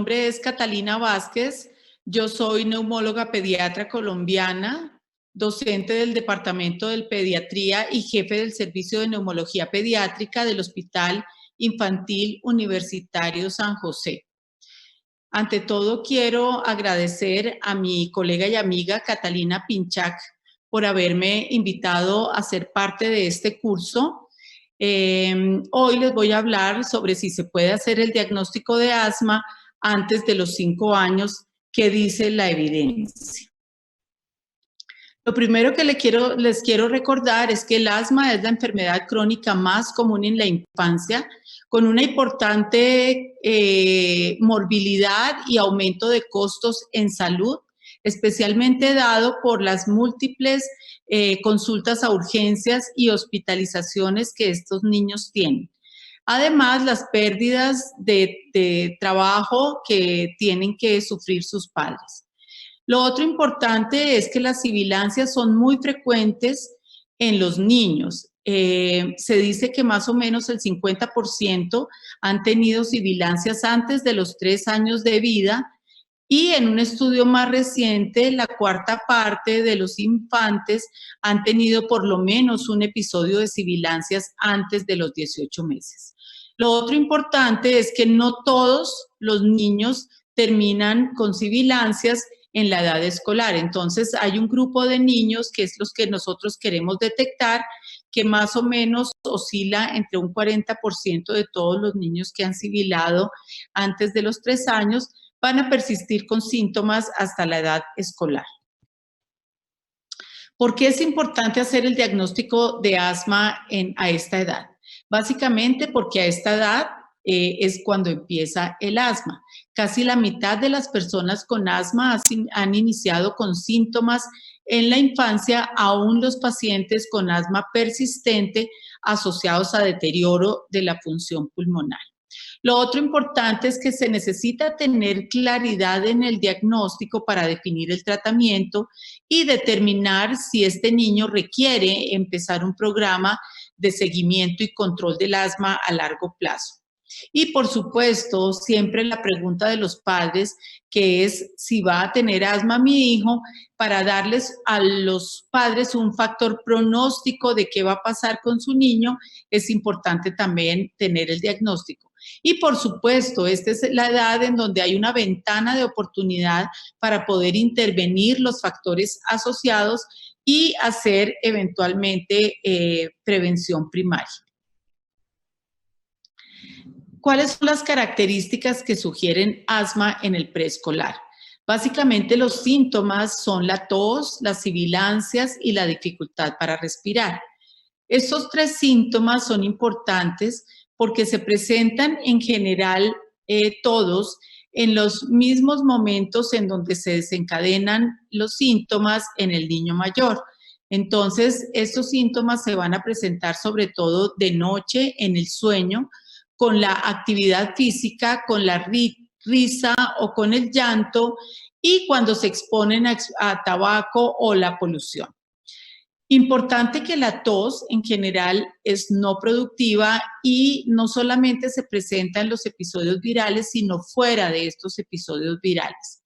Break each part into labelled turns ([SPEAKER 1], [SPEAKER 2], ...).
[SPEAKER 1] nombre es Catalina Vázquez, yo soy neumóloga pediatra colombiana, docente del Departamento de Pediatría y jefe del Servicio de Neumología Pediátrica del Hospital Infantil Universitario San José. Ante todo, quiero agradecer a mi colega y amiga Catalina Pinchak por haberme invitado a ser parte de este curso. Hoy les voy a hablar sobre si se puede hacer el diagnóstico de asma antes de los 5 años, que dice la evidencia. Lo primero que les quiero recordar es que el asma es la enfermedad crónica más común en la infancia, con una importante morbilidad y aumento de costos en salud, especialmente dado por las múltiples consultas a urgencias y hospitalizaciones que estos niños tienen. Además, las pérdidas de trabajo que tienen que sufrir sus padres. Lo otro importante es que las sibilancias son muy frecuentes en los niños. Se dice que más o menos el 50% han tenido sibilancias antes de los 3 años de vida y en un estudio más reciente, la cuarta parte de los infantes han tenido por lo menos un episodio de sibilancias antes de los 18 meses. Lo otro importante es que no todos los niños terminan con sibilancias en la edad escolar. Entonces, hay un grupo de niños que es los que nosotros queremos detectar, que más o menos oscila entre un 40% de todos los niños que han sibilado antes de los 3 años van a persistir con síntomas hasta la edad escolar. ¿Por qué es importante hacer el diagnóstico de asma a esta edad? Básicamente porque a esta edad es cuando empieza el asma. Casi la mitad de las personas con asma han iniciado con síntomas en la infancia, aún los pacientes con asma persistente asociados a deterioro de la función pulmonar. Lo otro importante es que se necesita tener claridad en el diagnóstico para definir el tratamiento y determinar si este niño requiere empezar un programa de seguimiento y control del asma a largo plazo. Y por supuesto, siempre la pregunta de los padres, que es si va a tener asma mi hijo, para darles a los padres un factor pronóstico de qué va a pasar con su niño, es importante también tener el diagnóstico. Y por supuesto, esta es la edad en donde hay una ventana de oportunidad para poder intervenir los factores asociados y hacer eventualmente prevención primaria. ¿Cuáles son las características que sugieren asma en el preescolar? Básicamente los síntomas son la tos, las sibilancias y la dificultad para respirar. Estos 3 síntomas son importantes porque se presentan en general todos en los mismos momentos en donde se desencadenan los síntomas en el niño mayor. Entonces, estos síntomas se van a presentar sobre todo de noche, en el sueño, con la actividad física, con la risa o con el llanto y cuando se exponen a tabaco o la polución. Importante que la tos en general es no productiva y no solamente se presenta en los episodios virales, sino fuera de estos episodios virales.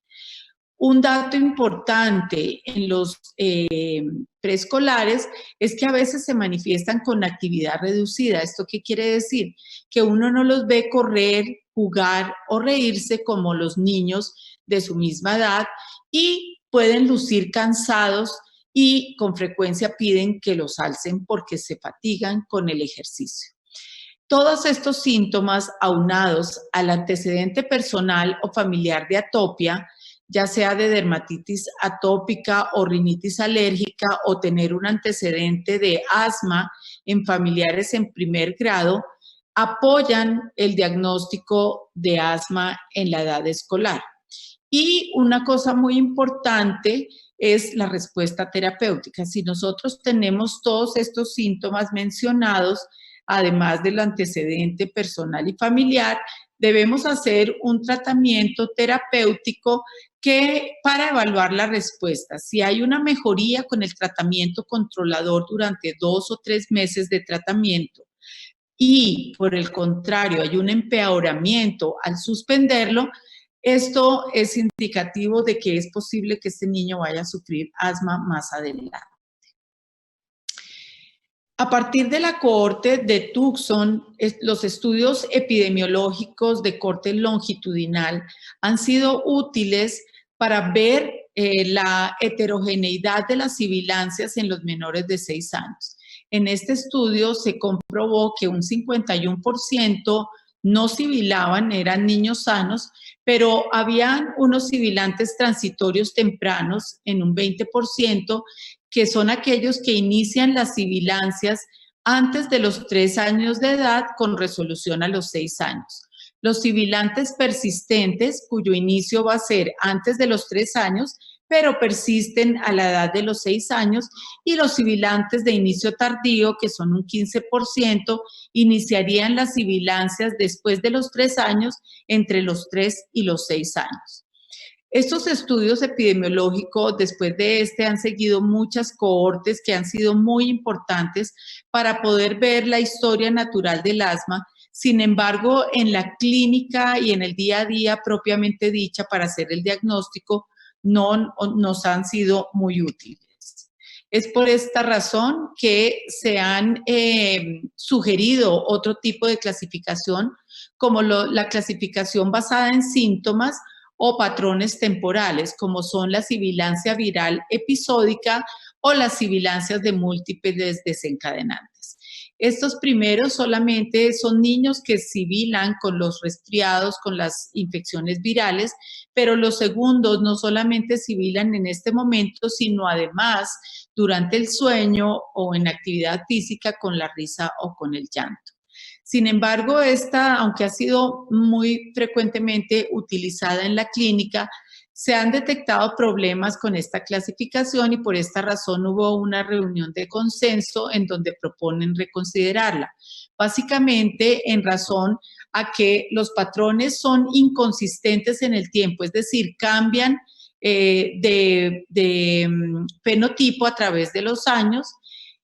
[SPEAKER 1] Un dato importante en los preescolares es que a veces se manifiestan con actividad reducida. ¿Esto qué quiere decir? Que uno no los ve correr, jugar o reírse como los niños de su misma edad y pueden lucir cansados y con frecuencia piden que los alcen porque se fatigan con el ejercicio. Todos estos síntomas aunados al antecedente personal o familiar de atopia, ya sea de dermatitis atópica o rinitis alérgica o tener un antecedente de asma en familiares en primer grado, apoyan el diagnóstico de asma en la edad escolar. Y una cosa muy importante es la respuesta terapéutica. Si nosotros tenemos todos estos síntomas mencionados, además del antecedente personal y familiar, debemos hacer un tratamiento terapéutico para evaluar la respuesta. Si hay una mejoría con el tratamiento controlador durante 2 o 3 meses de tratamiento y, por el contrario, hay un empeoramiento al suspenderlo, Esto es indicativo de que es posible que este niño vaya a sufrir asma más adelante. A partir de la cohorte de Tucson, los estudios epidemiológicos de corte longitudinal han sido útiles para ver la heterogeneidad de las sibilancias en los menores de 6 años. En este estudio se comprobó que un 51% no sibilaban, eran niños sanos, pero habían unos sibilantes transitorios tempranos en un 20%, que son aquellos que inician las sibilancias antes de los 3 años de edad con resolución a los 6 años. Los sibilantes persistentes, cuyo inicio va a ser antes de los 3 años, pero persisten a la edad de los 6 años, y los sibilantes de inicio tardío, que son un 15%, iniciarían las sibilancias después de los 3 años, entre los 3 y los 6 años. Estos estudios epidemiológicos, después de han seguido muchas cohortes que han sido muy importantes para poder ver la historia natural del asma. Sin embargo, en la clínica y en el día a día propiamente dicha para hacer el diagnóstico, no nos han sido muy útiles. Es por esta razón que se han sugerido otro tipo de clasificación, como la clasificación basada en síntomas o patrones temporales, como son la sibilancia viral episódica o las sibilancias de múltiples desencadenantes. Estos primeros solamente son niños que sibilan con los resfriados, con las infecciones virales, pero los segundos no solamente sibilan en este momento, sino además durante el sueño o en actividad física con la risa o con el llanto. Sin embargo, aunque ha sido muy frecuentemente utilizada en la clínica, se han detectado problemas con esta clasificación y por esta razón hubo una reunión de consenso en donde proponen reconsiderarla. Básicamente en razón a que los patrones son inconsistentes en el tiempo, es decir, cambian de fenotipo a través de los años.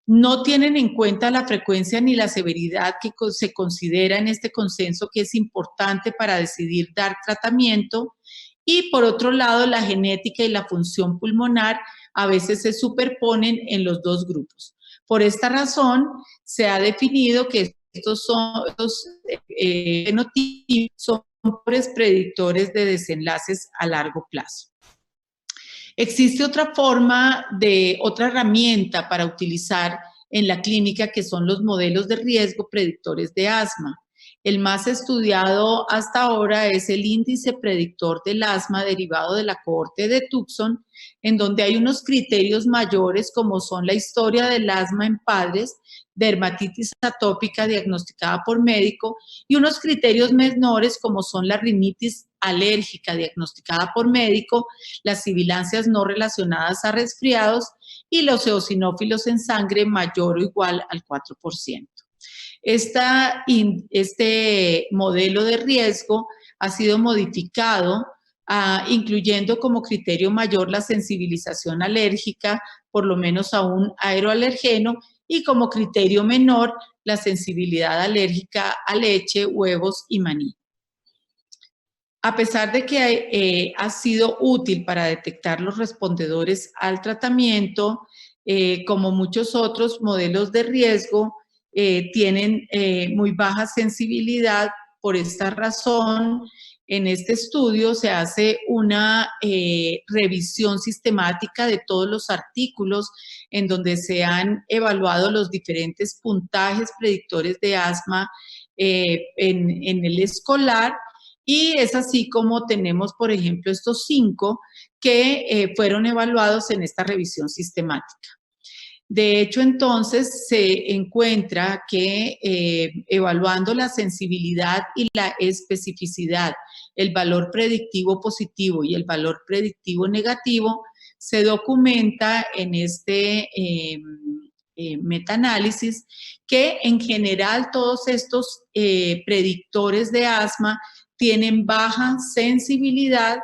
[SPEAKER 1] No tienen en cuenta la frecuencia ni la severidad que se considera en este consenso que es importante para decidir dar tratamiento. Y por otro lado, la genética y la función pulmonar a veces se superponen en los dos grupos. Por esta razón, se ha definido que estos fenotipos son predictores de desenlaces a largo plazo. Existe otra otra herramienta para utilizar en la clínica, que son los modelos de riesgo predictores de asma. El más estudiado hasta ahora es el índice predictor del asma derivado de la cohorte de Tucson, en donde hay unos criterios mayores como son la historia del asma en padres, dermatitis atópica diagnosticada por médico, y unos criterios menores como son la rinitis alérgica diagnosticada por médico, las sibilancias no relacionadas a resfriados y los eosinófilos en sangre mayor o igual al 4%. Este modelo de riesgo ha sido modificado, incluyendo como criterio mayor la sensibilización alérgica, por lo menos a un aeroalergeno, y como criterio menor la sensibilidad alérgica a leche, huevos y maní. A pesar de que ha sido útil para detectar los respondedores al tratamiento, como muchos otros modelos de riesgo, tienen muy baja sensibilidad. Por esta razón, en este estudio se hace una revisión sistemática de todos los artículos en donde se han evaluado los diferentes puntajes predictores de asma en el escolar, y es así como tenemos, por ejemplo, estos 5 que fueron evaluados en esta revisión sistemática. De hecho, entonces, se encuentra que evaluando la sensibilidad y la especificidad, el valor predictivo positivo y el valor predictivo negativo, se documenta en este metaanálisis que en general todos estos predictores de asma tienen baja sensibilidad,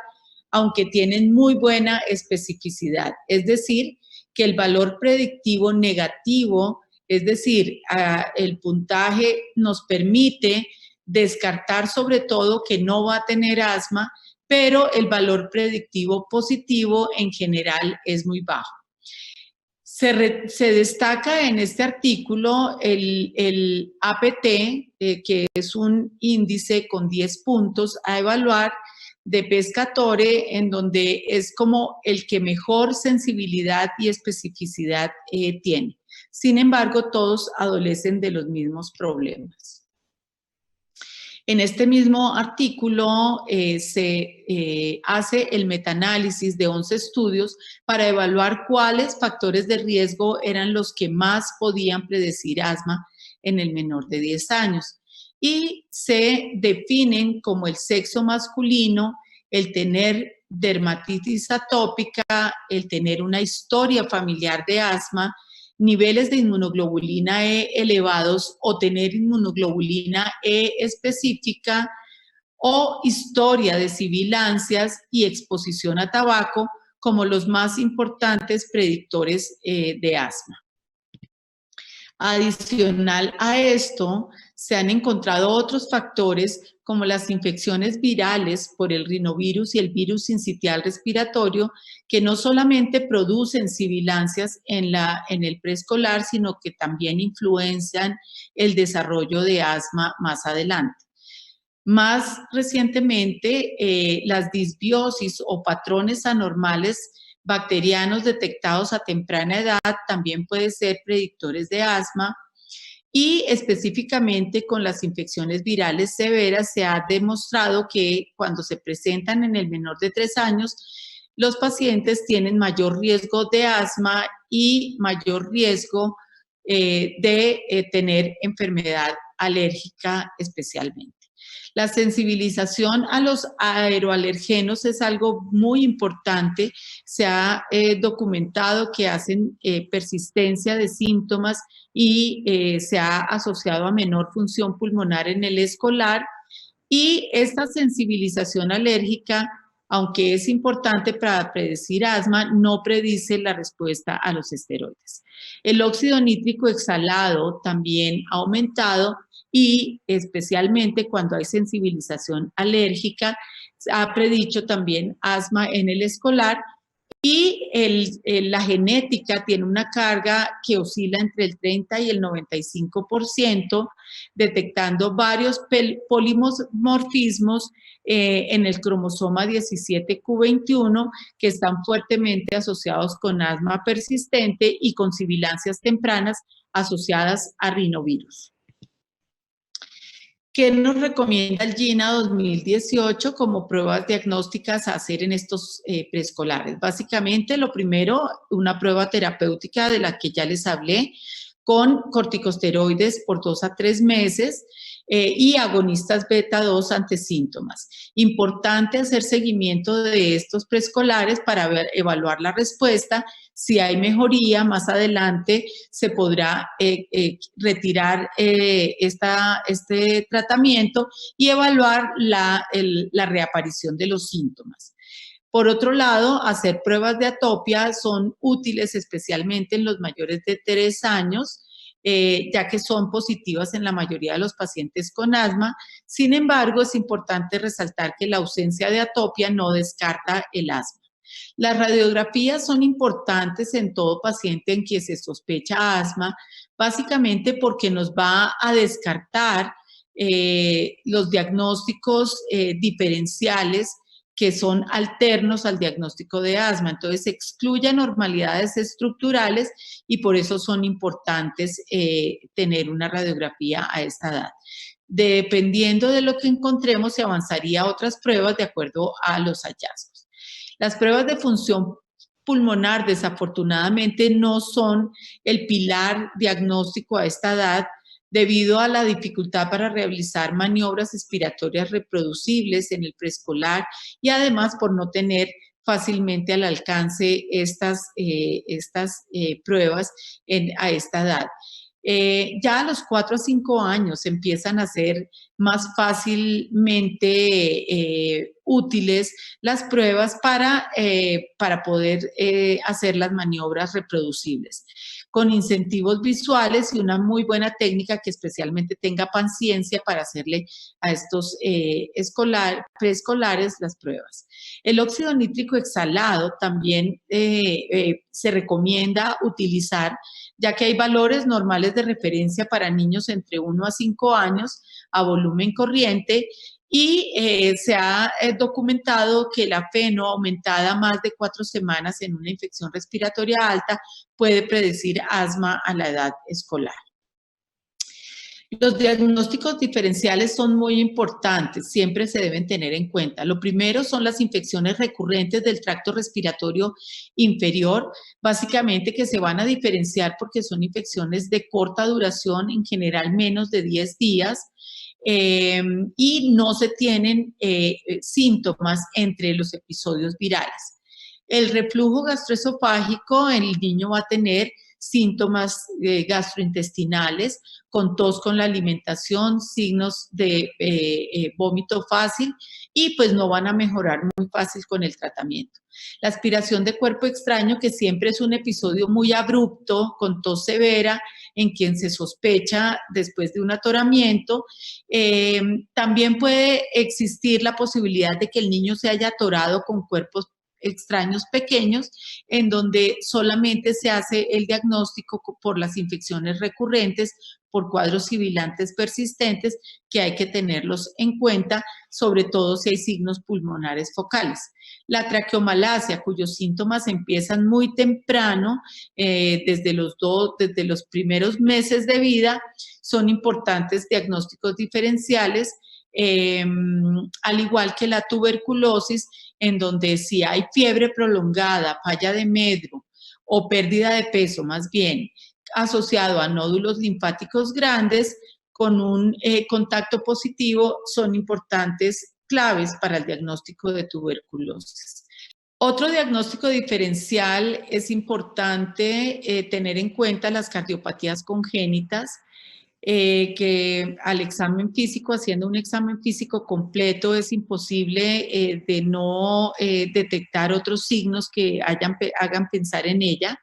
[SPEAKER 1] aunque tienen muy buena especificidad. Es decir, que el valor predictivo negativo, es decir, el puntaje nos permite descartar sobre todo que no va a tener asma, pero el valor predictivo positivo en general es muy bajo. Se destaca en este artículo el APT, que es un índice con 10 puntos a evaluar de Pescatore, en donde es como el que mejor sensibilidad y especificidad tiene. Sin embargo, todos adolecen de los mismos problemas. En este mismo artículo se hace el metaanálisis de 11 estudios para evaluar cuáles factores de riesgo eran los que más podían predecir asma en el menor de 10 años. Y se definen como el sexo masculino, el tener dermatitis atópica, el tener una historia familiar de asma, niveles de inmunoglobulina E elevados o tener inmunoglobulina E específica o historia de sibilancias y exposición a tabaco como los más importantes predictores de asma. Adicional a esto, se han encontrado otros factores como las infecciones virales por el rinovirus y el virus sincitial respiratorio, que no solamente producen sibilancias en el preescolar, sino que también influencian el desarrollo de asma más adelante. Más recientemente, las disbiosis o patrones anormales bacterianos detectados a temprana edad también pueden ser predictores de asma, y específicamente con las infecciones virales severas se ha demostrado que cuando se presentan en el menor de 3 años, los pacientes tienen mayor riesgo de asma y mayor riesgo de tener enfermedad alérgica especialmente. La sensibilización a los aeroalergenos es algo muy importante. Se ha documentado que hacen persistencia de síntomas y se ha asociado a menor función pulmonar en el escolar. Y esta sensibilización alérgica, aunque es importante para predecir asma, no predice la respuesta a los esteroides. El óxido nítrico exhalado también ha aumentado y especialmente cuando hay sensibilización alérgica, ha predicho también asma en el escolar. Y la genética tiene una carga que oscila entre el 30 y el 95%, detectando varios polimorfismos en el cromosoma 17q21 que están fuertemente asociados con asma persistente y con sibilancias tempranas asociadas a rinovirus. ¿Qué nos recomienda el GINA 2018 como pruebas diagnósticas a hacer en estos preescolares? Básicamente, lo primero, una prueba terapéutica de la que ya les hablé, con corticosteroides por 2 a 3 meses y agonistas beta-2 ante síntomas. Importante hacer seguimiento de estos preescolares para evaluar la respuesta. Si hay mejoría, más adelante se podrá retirar este tratamiento y evaluar la reaparición de los síntomas. Por otro lado, hacer pruebas de atopia son útiles especialmente en los mayores de 3 años, ya que son positivas en la mayoría de los pacientes con asma. Sin embargo, es importante resaltar que la ausencia de atopia no descarta el asma. Las radiografías son importantes en todo paciente en quien se sospecha asma, básicamente porque nos va a descartar los diagnósticos diferenciales que son alternos al diagnóstico de asma. Entonces, excluye anormalidades estructurales y por eso son importantes tener una radiografía a esta edad. Dependiendo de lo que encontremos, se avanzaría a otras pruebas de acuerdo a los hallazgos. Las pruebas de función pulmonar, desafortunadamente, no son el pilar diagnóstico a esta edad, debido a la dificultad para realizar maniobras expiratorias reproducibles en el preescolar y además por no tener fácilmente al alcance estas pruebas a esta edad. Ya a los 4 a 5 años empiezan a ser más fácilmente útiles las pruebas para poder hacer las maniobras reproducibles. Con incentivos visuales y una muy buena técnica que especialmente tenga paciencia para hacerle a estos preescolares las pruebas. El óxido nítrico exhalado también se recomienda utilizar, ya que hay valores normales de referencia para niños entre 1 a 5 años a volumen corriente y se ha documentado que la feno aumentada más de 4 semanas en una infección respiratoria alta puede predecir asma a la edad escolar. Los diagnósticos diferenciales son muy importantes, siempre se deben tener en cuenta. Lo primero son las infecciones recurrentes del tracto respiratorio inferior, básicamente que se van a diferenciar porque son infecciones de corta duración, en general menos de 10 días, y no se tienen síntomas entre los episodios virales. El reflujo gastroesofágico, el niño va a tener síntomas gastrointestinales, con tos con la alimentación, signos de vómito fácil y pues no van a mejorar muy fácil con el tratamiento. La aspiración de cuerpo extraño, que siempre es un episodio muy abrupto, con tos severa, en quien se sospecha después de un atoramiento. También puede existir la posibilidad de que el niño se haya atorado con cuerpos extraños pequeños, en donde solamente se hace el diagnóstico por las infecciones recurrentes, por cuadros sibilantes persistentes, que hay que tenerlos en cuenta, sobre todo si hay signos pulmonares focales. La traqueomalacia, cuyos síntomas empiezan muy temprano, desde los primeros meses de vida, son importantes diagnósticos diferenciales, al igual que la tuberculosis, en donde si hay fiebre prolongada, falla de medro o pérdida de peso más bien, asociado a nódulos linfáticos grandes con un contacto positivo, son importantes claves para el diagnóstico de tuberculosis. Otro diagnóstico diferencial es importante tener en cuenta las cardiopatías congénitas, que al examen físico, haciendo un examen físico completo, es imposible de no detectar otros signos que hagan pensar en ella.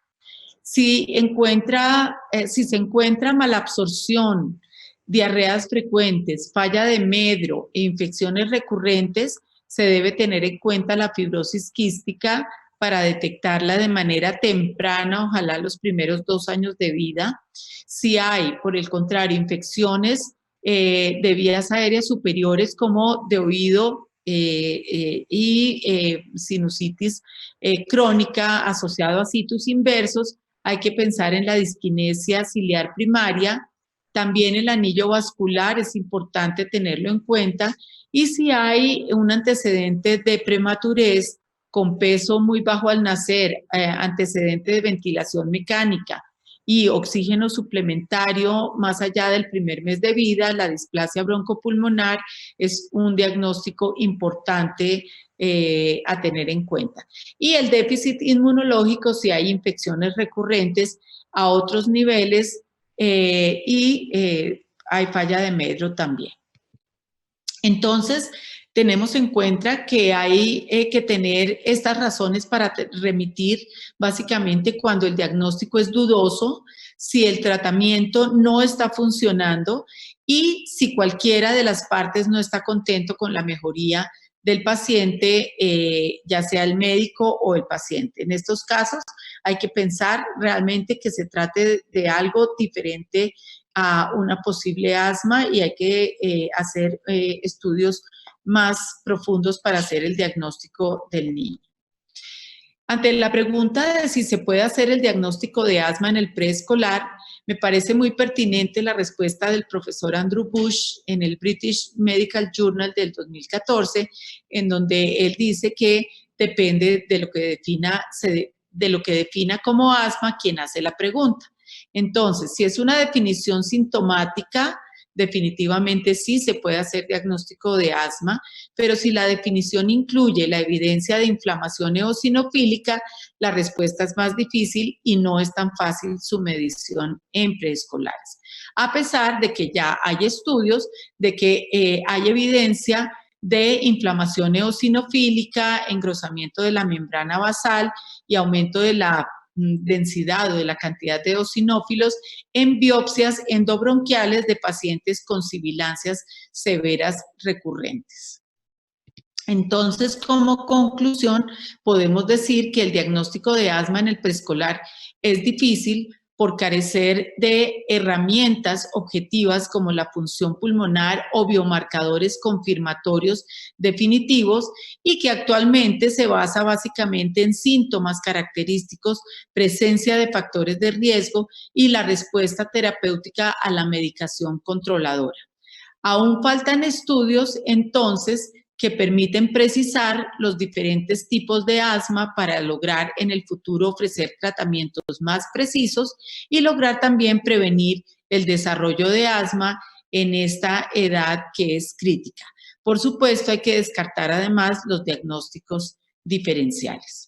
[SPEAKER 1] Si se encuentra malabsorción, diarreas frecuentes, falla de medro e infecciones recurrentes, se debe tener en cuenta la fibrosis quística para detectarla de manera temprana, ojalá los primeros 2 años de vida. Si hay, por el contrario, infecciones de vías aéreas superiores como de oído y sinusitis crónica asociado a situs inversos, hay que pensar en la disquinesia ciliar primaria. También el anillo vascular es importante tenerlo en cuenta. Y si hay un antecedente de prematurez con peso muy bajo al nacer, antecedente de ventilación mecánica y oxígeno suplementario más allá del primer mes de vida, la displasia broncopulmonar es un diagnóstico importante a tener en cuenta. Y el déficit inmunológico si hay infecciones recurrentes a otros niveles y hay falla de medro también. Entonces, tenemos en cuenta que hay que tener estas razones para remitir básicamente cuando el diagnóstico es dudoso, si el tratamiento no está funcionando y si cualquiera de las partes no está contento con la mejoría del paciente, ya sea el médico o el paciente. En estos casos hay que pensar realmente que se trate de algo diferente a una posible asma y hay que hacer estudios más profundos para hacer el diagnóstico del niño. Ante la pregunta de si se puede hacer el diagnóstico de asma en el preescolar, me parece muy pertinente la respuesta del profesor Andrew Bush en el British Medical Journal del 2014, en donde él dice que depende de lo que defina como asma quien hace la pregunta. Entonces, si es una definición sintomática, definitivamente sí se puede hacer diagnóstico de asma, pero si la definición incluye la evidencia de inflamación eosinofílica, la respuesta es más difícil y no es tan fácil su medición en preescolares. A pesar de que ya hay estudios de que hay evidencia de inflamación eosinofílica, engrosamiento de la membrana basal y aumento de la densidad o de la cantidad de eosinófilos en biopsias endobronquiales de pacientes con sibilancias severas recurrentes. Entonces, como conclusión, podemos decir que el diagnóstico de asma en el preescolar es difícil por carecer de herramientas objetivas como la función pulmonar o biomarcadores confirmatorios definitivos y que actualmente se basa básicamente en síntomas característicos, presencia de factores de riesgo y la respuesta terapéutica a la medicación controladora. Aún faltan estudios, entonces, que permiten precisar los diferentes tipos de asma para lograr en el futuro ofrecer tratamientos más precisos y lograr también prevenir el desarrollo de asma en esta edad que es crítica. Por supuesto, hay que descartar además los diagnósticos diferenciales.